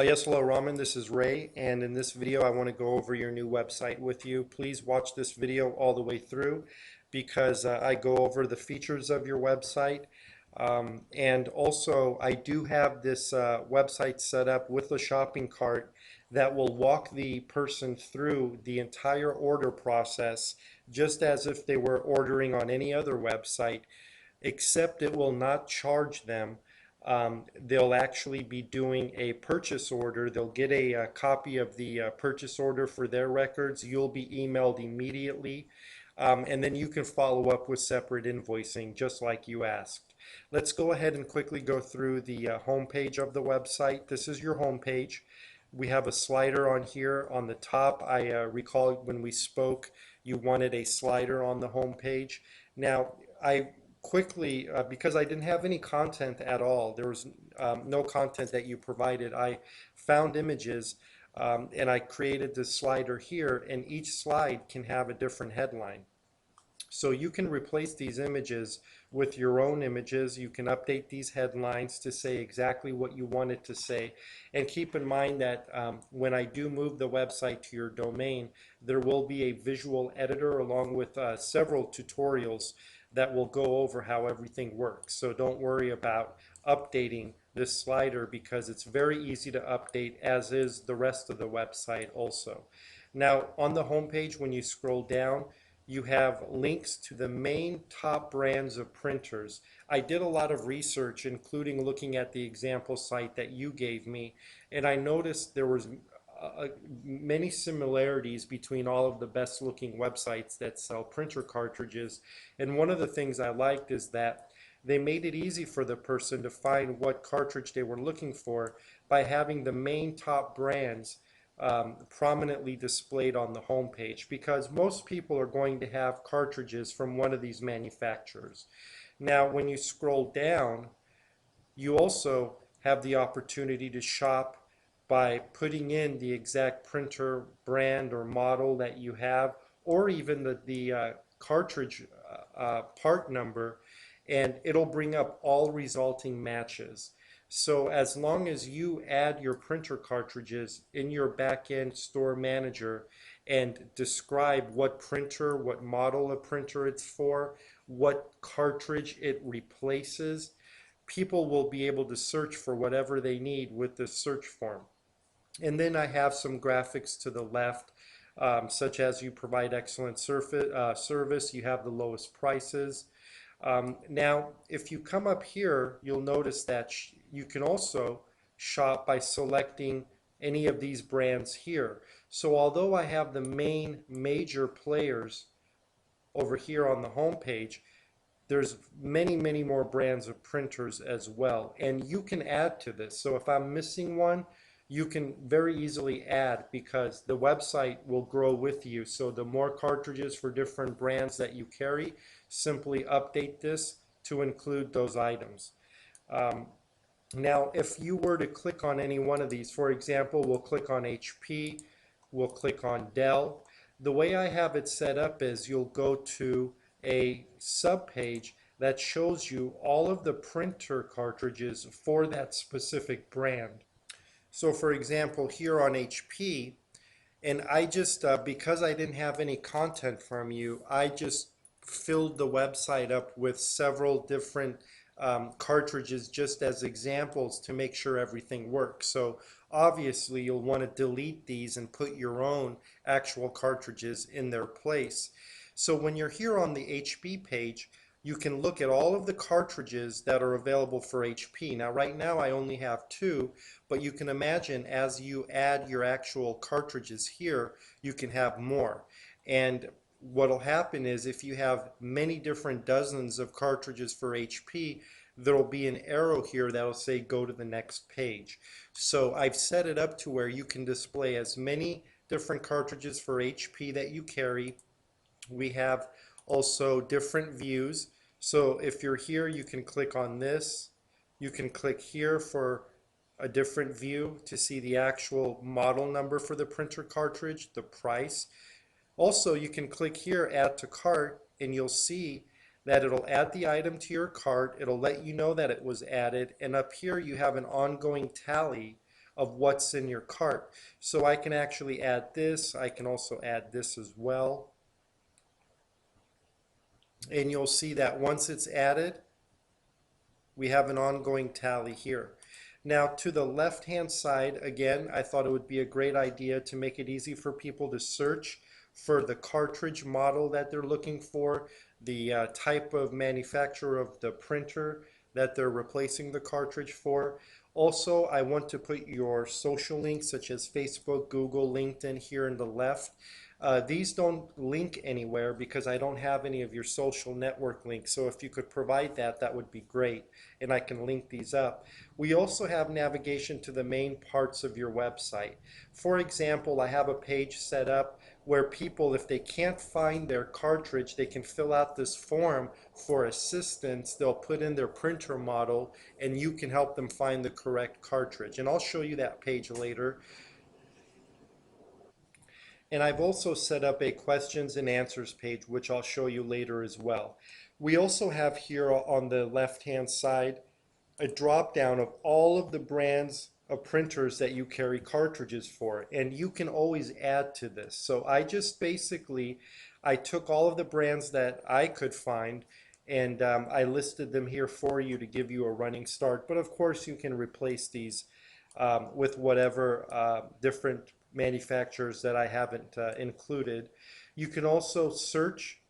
Yes, hello Raman, this is Ray, and in this video I want to go over your new website with you. Please watch this video all the way through because I go over the features of your website. And also I do have this website set up with a shopping cart that will walk the person through the entire order process just as if they were ordering on any other website, except it will not charge them. They'll actually be doing a purchase order. They'll get a copy of the purchase order for their records. You'll be emailed immediately. And then you can follow up with separate invoicing just like you asked. Let's go ahead and quickly go through the home page of the website. This is your home page. We have a slider on here on the top. I recall when we spoke, you wanted a slider on the home page. Now, I quickly, because I didn't have any content at all, there was no content that you provided, I found images and I created this slider here, and each slide can have a different headline. So you can replace these images with your own images. You can update these headlines to say exactly what you want it to say. And keep in mind that when I do move the website to your domain, there will be a visual editor along with several tutorials that will go over how everything works. So don't worry about updating this slider because it's very easy to update, as is the rest of the website also. Now on the home page, when you scroll down, you have links to the main top brands of printers. I did a lot of research, including looking at the example site that you gave me, and I noticed there was many similarities between all of the best looking websites that sell printer cartridges. And one of the things I liked is that they made it easy for the person to find what cartridge they were looking for by having the main top brands prominently displayed on the home page, because most people are going to have cartridges from one of these manufacturers. Now when you scroll down, you also have the opportunity to shop by putting in the exact printer brand or model that you have, or even the cartridge part number, and it'll bring up all resulting matches. So as long as you add your printer cartridges in your back-end store manager and describe what printer, what model of printer it's for, what cartridge it replaces, people will be able to search for whatever they need with this search form. And then I have some graphics to the left, such as you provide excellent service, you have the lowest prices. Now, if you come up here, you'll notice that you can also shop by selecting any of these brands here. So although I have the main major players over here on the home page, there's many more brands of printers as well, and you can add to this. So if I'm missing one, you can very easily add, because the website will grow with you. So the more cartridges for different brands that you carry, simply update this to include those items. Now if you were to click on any one of these, for example, we'll click on HP, we'll click on Dell. The way I have it set up is you'll go to a subpage that shows you all of the printer cartridges for that specific brand. So for example, here on HP, and I just, because I didn't have any content from you, I just filled the website up with several different cartridges just as examples to make sure everything works. So obviously you'll want to delete these and put your own actual cartridges in their place. So when you're here on the HP page, you can look at all of the cartridges that are available for HP. Now right now I only have 2, but you can imagine as you add your actual cartridges here, you can have more. And what'll happen is if you have many different dozens of cartridges for HP, there'll be an arrow here that'll say go to the next page. So I've set it up to where you can display as many different cartridges for HP that you carry. We have also different views. So if you're here, you can click on this. You can click here for a different view to see the actual model number for the printer cartridge, the price. Also, you can click here, add to cart, and you'll see that it'll add the item to your cart. It'll let you know that it was added, and up here you have an ongoing tally of what's in your cart. So I can actually add this. I can also add this as well. And you'll see that once it's added, we have an ongoing tally here. Now to the left hand side, again, I thought it would be a great idea to make it easy for people to search for the cartridge model that they're looking for, the type of manufacturer of the printer that they're replacing the cartridge for. Also, I want to put your social links such as Facebook, Google, LinkedIn here in the left. These don't link anywhere because I don't have any of your social network links. So if you could provide that, that would be great. And I can link these up. We also have navigation to the main parts of your website. For example, I have a page set up where people, if they can't find their cartridge, they can fill out this form for assistance. They'll put in their printer model and you can help them find the correct cartridge. And I'll show you that page later. And I've also set up a questions and answers page, which I'll show you later as well. We also have here on the left-hand side a drop down of all of the brands of printers that you carry cartridges for, and you can always add to this. So I just basically, I took all of the brands that I could find and I listed them here for you to give you a running start. But of course you can replace these with whatever different manufacturers that I haven't included. You can also search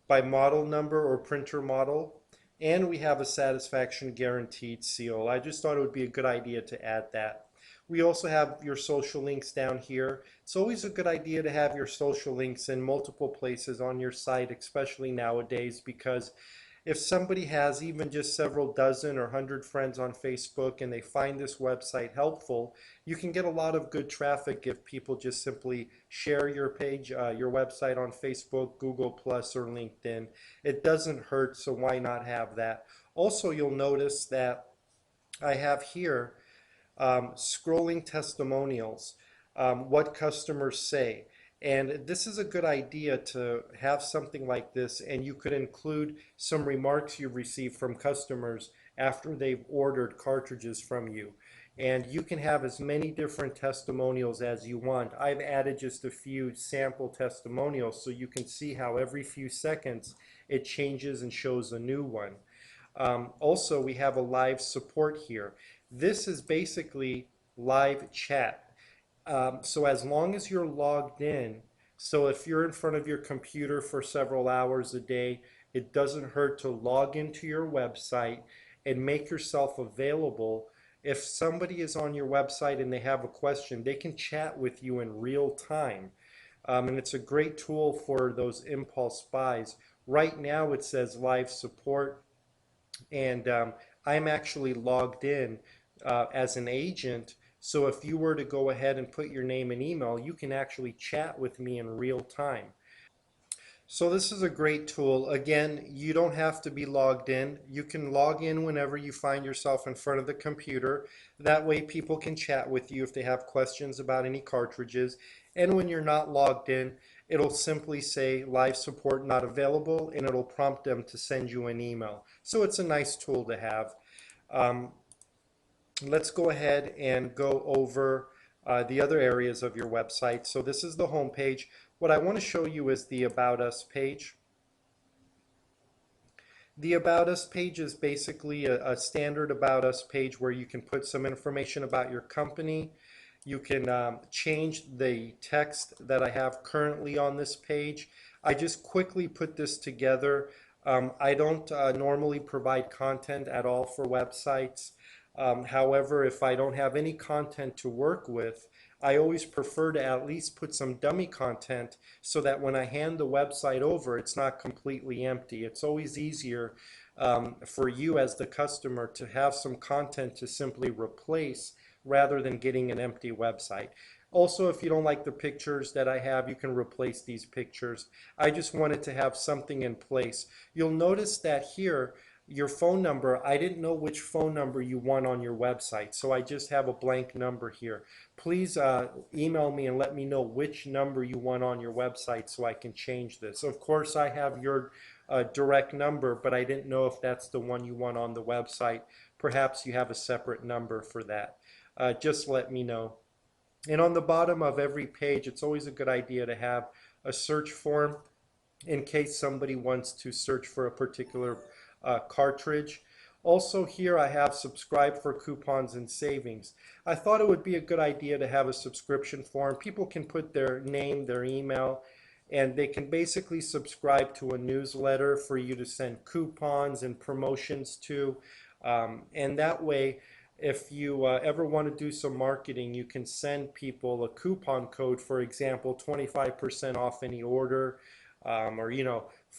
by model number or printer model, and we have a satisfaction guaranteed seal. I just thought it would be a good idea to add that. We also have your social links down here. It's always a good idea to have your social links in multiple places on your site, especially nowadays, because if somebody has even just several dozen or 100 friends on Facebook and they find this website helpful, you can get a lot of good traffic if people just simply share your page, your website on Facebook, Google Plus, or LinkedIn. It doesn't hurt, so why not have that? Also, you'll notice that I have here scrolling testimonials, what customers say. And this is a good idea to have something like this, and you could include some remarks you've received from customers after they've ordered cartridges from you. And you can have as many different testimonials as you want. I've added just a few sample testimonials so you can see how every few seconds it changes and shows a new one. Also, we have a live support here. This is basically live chat. So as long as you're logged in, so if you're in front of your computer for several hours a day, it doesn't hurt to log into your website and make yourself available. If somebody is on your website and they have a question, they can chat with you in real time. And it's a great tool for those impulse buys. Right now it says live support, and I'm actually logged in as an agent. So if you were to go ahead and put your name and email, you can actually chat with me in real time. So this is a great tool. Again, you don't have to be logged in. You can log in whenever you find yourself in front of the computer. That way people can chat with you if they have questions about any cartridges. And when you're not logged in, it'll simply say live support not available, and it'll prompt them to send you an email. So it's a nice tool to have. Um, let's go ahead and go over the other areas of your website. So this is the home page. What I want to show you is the About Us page. The About Us page is basically a standard About Us page where you can put some information about your company. You can change the text that I have currently on this page. I just quickly put this together. I don't normally provide content at all for websites. However, if I don't have any content to work with, I always prefer to at least put some dummy content so that when I hand the website over, it's not completely empty. It's always easier for you as the customer to have some content to simply replace rather than getting an empty website. Also, if you don't like the pictures that I have, you can replace these pictures. I just wanted to have something in place. You'll notice that here, your phone number, I didn't know which phone number you want on your website, so I just have a blank number here. Please email me and let me know which number you want on your website so I can change this. Of course, I have your direct number, but I didn't know if that's the one you want on the website. Perhaps you have a separate number for that. just let me know. And on the bottom of every page, it's always a good idea to have a search form in case somebody wants to search for a particular cartridge. Also here I have subscribe for coupons and savings. I thought it would be a good idea to have a subscription form. People can put their name, their email, and they can basically subscribe to a newsletter for you to send coupons and promotions to. And that way, if you ever want to do some marketing, you can send people a coupon code, for example, 25% off any order, or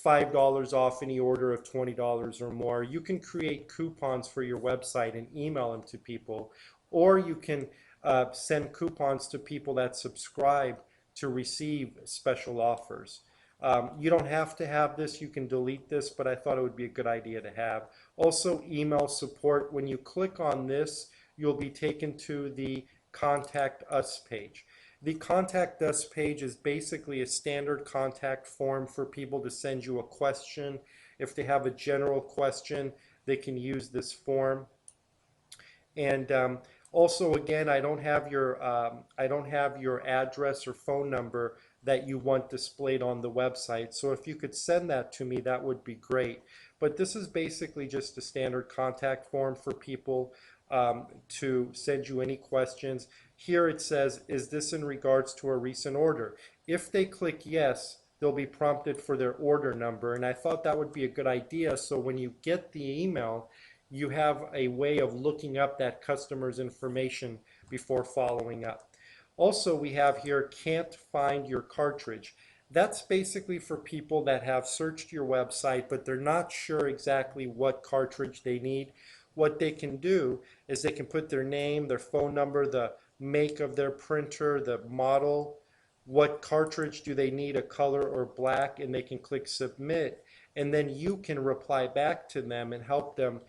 $5 off any order of $20 or more. You can create coupons for your website and email them to people, or you can send coupons to people that subscribe to receive special offers. You don't have to have this, you can delete this, but I thought it would be a good idea to have. Also, email support. When you click on this, you'll be taken to the Contact Us page. The Contact Us page is basically a standard contact form for people to send you a question. If they have a general question, they can use this form. And also, again, I don't have your address or phone number that you want displayed on the website. So if you could send that to me, that would be great. But this is basically just a standard contact form for people to send you any questions. Here it says, is this in regards to a recent order? If they click yes, they'll be prompted for their order number. And I thought that would be a good idea. So when you get the email, you have a way of looking up that customer's information before following up. Also, we have here, can't find your cartridge. That's basically for people that have searched your website, but they're not sure exactly what cartridge they need. What they can do is they can put their name, their phone number, the make of their printer, the model, what cartridge do they need, a color or black, and they can click submit. And then you can reply back to them and help them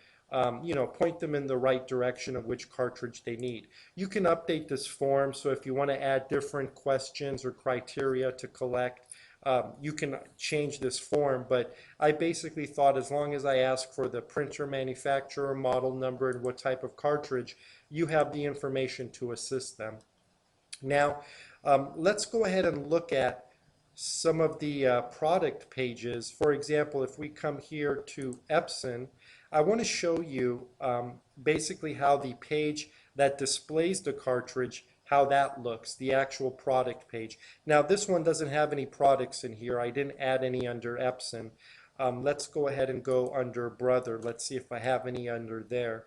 point them in the right direction of which cartridge they need. You can update this form, so if you want to add different questions or criteria to collect, you can change this form, but I basically thought as long as I ask for the printer manufacturer, model number, and what type of cartridge, you have the information to assist them. Now, let's go ahead and look at some of the product pages. For example, if we come here to Epson, I want to show you basically how the page that displays the cartridge, how that looks, the actual product page. Now this one doesn't have any products in here. I didn't add any under Epson. Let's go ahead and go under Brother. Let's see if I have any under there.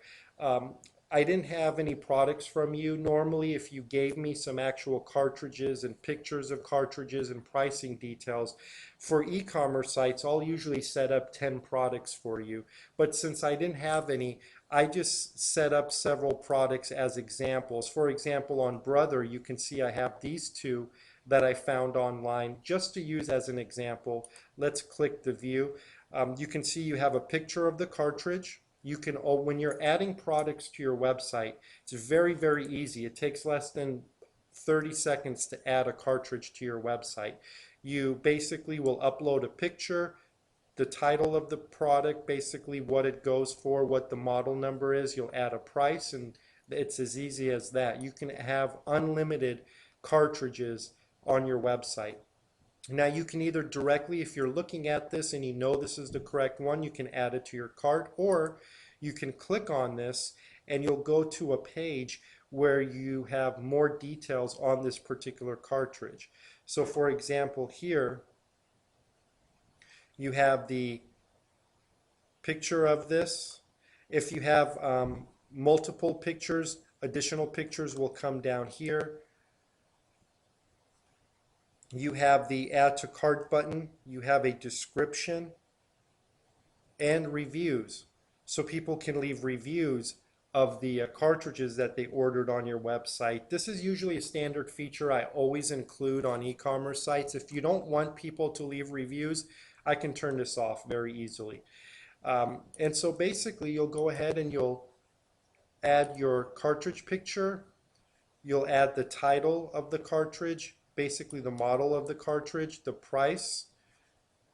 I didn't have any products from you. Normally, if you gave me some actual cartridges and pictures of cartridges and pricing details, for e-commerce sites, I'll usually set up 10 products for you. But since I didn't have any, I just set up several products as examples. For example, on Brother, you can see I have these two that I found online just to use as an example. Let's click the view. You can see you have a picture of the cartridge. You can, when you're adding products to your website, it's very, very easy. It takes less than 30 seconds to add a cartridge to your website. You basically will upload a picture, the title of the product, basically what it goes for, what the model number is. You'll add a price, and it's as easy as that. You can have unlimited cartridges on your website. Now you can either directly, if you're looking at this and you know this is the correct one, you can add it to your cart, or you can click on this and you'll go to a page where you have more details on this particular cartridge. So for example, here you have the picture of this. If you have multiple pictures, additional pictures will come down here. You have the add to cart button, you have a description, and reviews. So people can leave reviews of the cartridges that they ordered on your website. This is usually a standard feature I always include on e-commerce sites. If you don't want people to leave reviews, I can turn this off very easily. And so basically you'll go ahead and you'll add your cartridge picture, you'll add the title of the cartridge, basically the model of the cartridge, the price,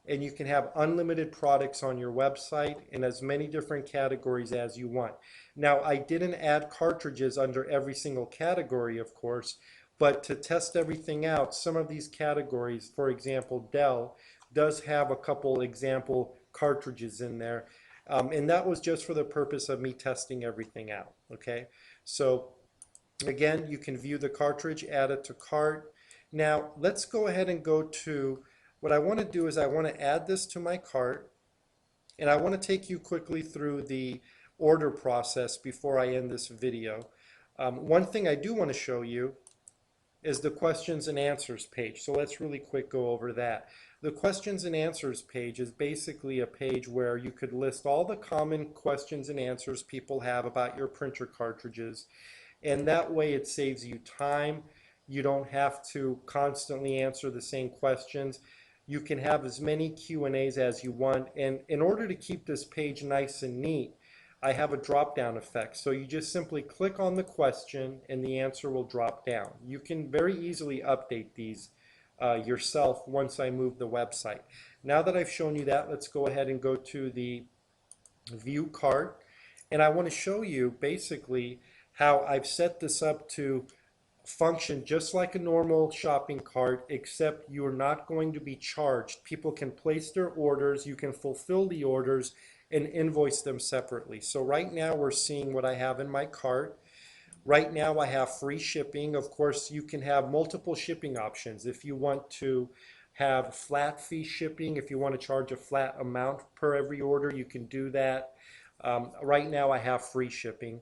and you can have unlimited products on your website in as many different categories as you want. Now, I didn't add cartridges under every single category, of course, but to test everything out, some of these categories, for example, Dell, does have a couple example cartridges in there. And that was just for the purpose of me testing everything out, okay? So again, you can view the cartridge, add it to cart. Now, let's go ahead and go to, what I want to do is I want to add this to my cart, and I want to take you quickly through the order process before I end this video. One thing I do want to show you is the questions and answers page. So let's really quick go over that. The questions and answers page is basically a page where you could list all the common questions and answers people have about your printer cartridges. And that way it saves you time. You don't have to constantly answer the same questions. You can have as many Q&As as you want. And in order to keep this page nice and neat, I have a drop-down effect. So you just simply click on the question and the answer will drop down. You can very easily update these yourself once I move the website. Now that I've shown you that, let's go ahead and go to the view cart. And I want to show you basically how I've set this up to function just like a normal shopping cart, except you're not going to be charged. People can place their orders, you can fulfill the orders, and invoice them separately. So right now we're seeing what I have in my cart. Right now I have free shipping. Of course, you can have multiple shipping options. If you want to have flat fee shipping, if you want to charge a flat amount per every order, you can do that. Right now I have free shipping.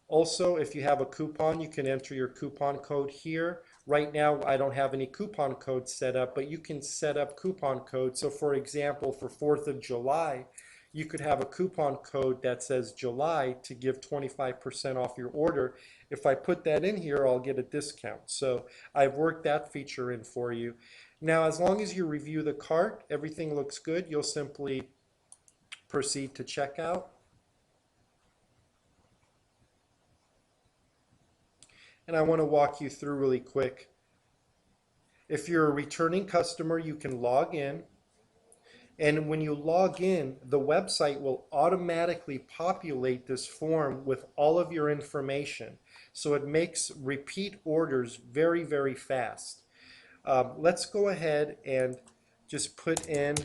Also, if you have a coupon, you can enter your coupon code here. Right now, I don't have any coupon codes set up, but you can set up coupon codes. So for example, for 4th of July, you could have a coupon code that says July to give 25% off your order. If I put that in here, I'll get a discount. So I've worked that feature in for you. Now, as long as you review the cart, everything looks good, you'll simply proceed to checkout. And I want to walk you through really quick. If you're a returning customer, you can log in. And when you log in, the website will automatically populate this form with all of your information. So it makes repeat orders very, very fast. Let's go ahead and just put in,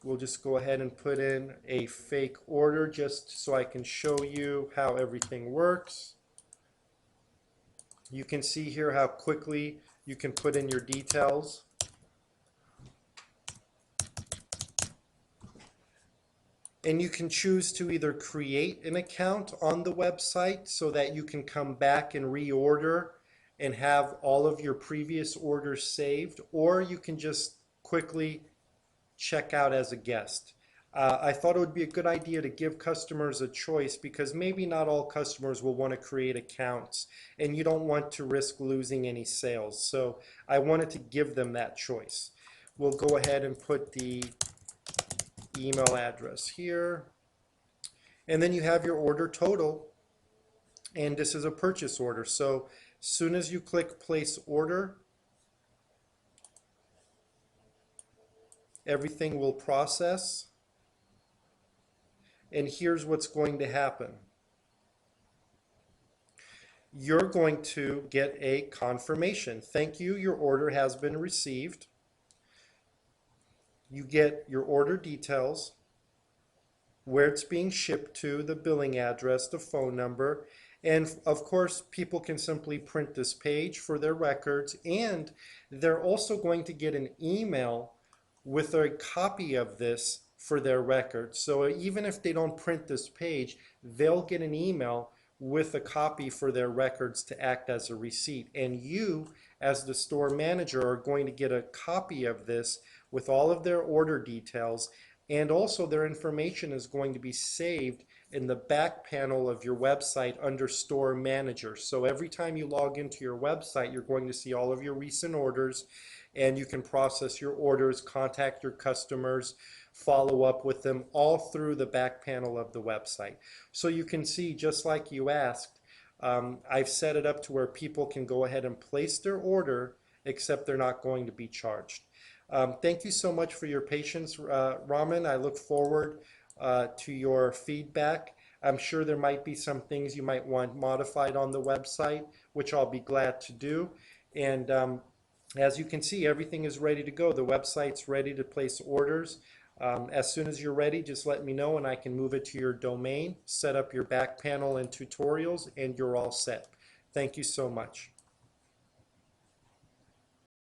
we'll just go ahead and put in a fake order just so I can show you how everything works. You can see here how quickly you can put in your details. And you can choose to either create an account on the website so that you can come back and reorder and have all of your previous orders saved, or you can just quickly check out as a guest. I thought it would be a good idea to give customers a choice because maybe not all customers will want to create accounts and you don't want to risk losing any sales. So I wanted to give them that choice. We'll go ahead and put the email address here. And then you have your order total. And this is a purchase order. So as soon as you click place order, everything will process. And here's what's going to happen. You're going to get a confirmation. Thank you, your order has been received. You get your order details, where it's being shipped to, the billing address, the phone number, and of course people can simply print this page for their records, and they're also going to get an email with a copy of this for their records. So even if they don't print this page, they'll get an email with a copy for their records to act as a receipt. And you, as the store manager, are going to get a copy of this with all of their order details, and also their information is going to be saved in the back panel of your website under Store Manager. So every time you log into your website, you're going to see all of your recent orders, and you can process your orders, contact your customers, follow up with them all through the back panel of the website. So you can see, just like you asked, I've set it up to where people can go ahead and place their order except they're not going to be charged. Thank you so much for your patience, Raman. I look forward to your feedback. I'm sure there might be some things you might want modified on the website, which I'll be glad to do. And as you can see, everything is ready to go. The website's ready to place orders. As soon as you're ready, just let me know and I can move it to your domain, set up your back panel and tutorials, and you're all set. Thank you so much.